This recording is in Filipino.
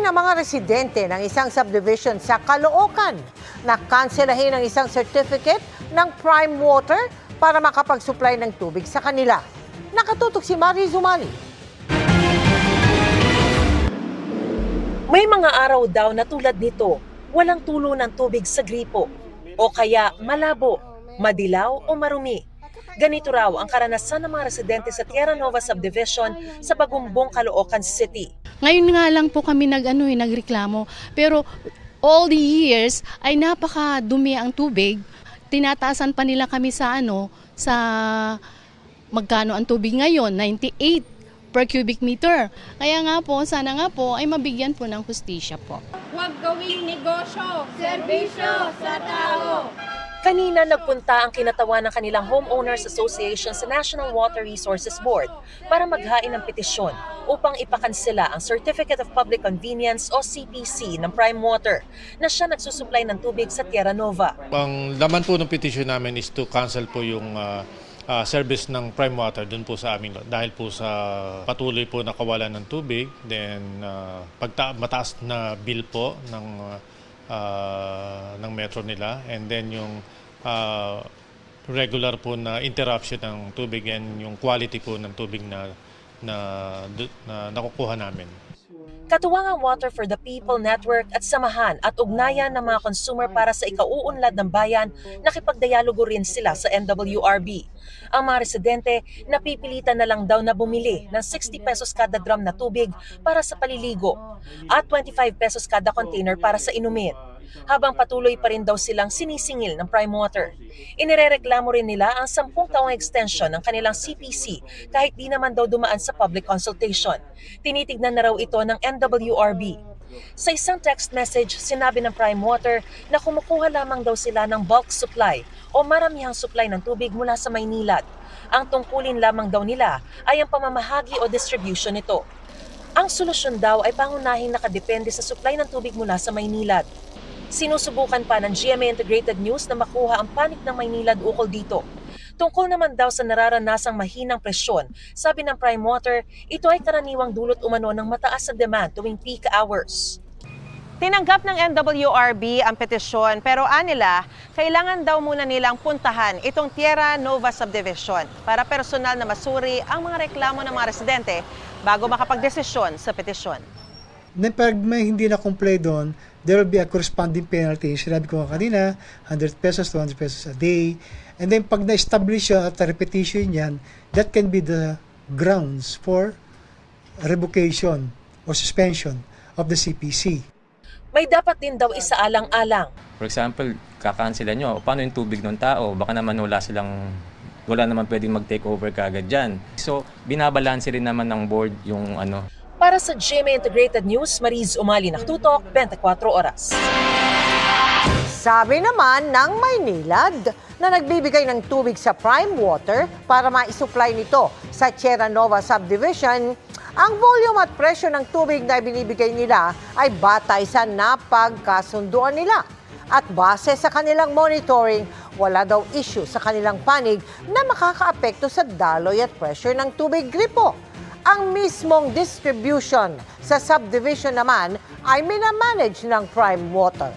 ng mga residente ng isang subdivision sa Caloocan na kanselahin ang isang certificate ng Prime Water para makapag-supply ng tubig sa kanila. Nakatutok si Marie Zumali. May mga araw daw na tulad nito, walang tulo ng tubig sa gripo o kaya malabo, madilaw o marumi. Ganito raw ang karanasan ng mga residente sa Tierra Nova Subdivision sa Bagumbong, Caloocan City. Ngayon nga lang po kami nagreklamo, pero all the years ay napakadumi ang tubig. Tinataasan pa nila kami sa sa magkano ang tubig ngayon, 98 per cubic meter. Kaya nga po, sana nga po ay mabigyan po ng hustisya po. Huwag gawing negosyo, serbisyo sa tao. Kanina nagpunta ang kinatawan ng kanilang Homeowners Association sa National Water Resources Board para maghain ng petisyon upang ipakansela ang Certificate of Public Convenience o CPC ng Prime Water na siya nagsusupply ng tubig sa Tierra Nova. Ang laman po ng petisyon namin is to cancel po yung service ng Prime Water dun po sa amin dahil po sa patuloy po na kawalan ng tubig, then mataas na bill po ng metro nila, and then yung regular po na interruption ng tubig and yung quality po ng tubig na nakukuha namin. Katuwang ang Water for the People Network at samahan at ugnayan ng mga consumer para sa ikauunlad ng bayan, nakipagdialogo rin sila sa NWRB. Ang mga residente napipilitan na lang daw na bumili ng 60 pesos kada drum na tubig para sa paliligo at 25 pesos kada container para sa inumin. Habang patuloy pa rin daw silang sinisingil ng Prime Water. Inirereklamo rin nila ang 10 taong extension ng kanilang CPC kahit di naman daw dumaan sa public consultation. Tinitignan na raw ito ng NWRB. Sa isang text message, sinabi ng Prime Water na kumukuha lamang daw sila ng bulk supply o maramihang supply ng tubig mula sa Maynilad. Ang tungkulin lamang daw nila ay ang pamamahagi o distribution nito. Ang solusyon daw ay pangunahing nakadepende sa supply ng tubig mula sa Maynilad. Sinusubukan pa ng GMA Integrated News na makuha ang panig ng Maynilad ukol dito. Tungkol naman daw sa nararanasang mahinang presyon, sabi ng Prime Water, ito ay karaniwang dulot umano ng mataas na demand tuwing peak hours. Tinanggap ng NWRB ang petisyon pero anila, kailangan daw muna nilang puntahan itong Tierra Nova Subdivision para personal na masuri ang mga reklamo ng mga residente bago makapagdesisyon sa petisyon. Pag may hindi na-comply doon, there will be a corresponding penalty. Sinabi ko kanina, 100 pesos, 200 pesos a day. And then pag na-establish at repetition yan, that can be the grounds for revocation or suspension of the CPC. May dapat din daw isaalang-alang. For example, kakansela nyo, paano yung tubig ng tao? Baka naman wala naman pwedeng mag-take over kaagad dyan. So, binabalanse rin naman ng board yung Para sa GMA Integrated News, Mariz Umali, nakatutok, 24 oras. Sabi naman ng Maynilad na nagbibigay ng tubig sa Prime Water para maisupply nito sa Tierra Nova Subdivision, ang volume at presyo ng tubig na binibigay nila ay batay sa napagkasunduan nila. At base sa kanilang monitoring, wala daw issue sa kanilang panig na makakaapekto sa daloy at pressure ng tubig gripo. Ang mismong distribution sa subdivision naman ay minamanage ng Prime Water.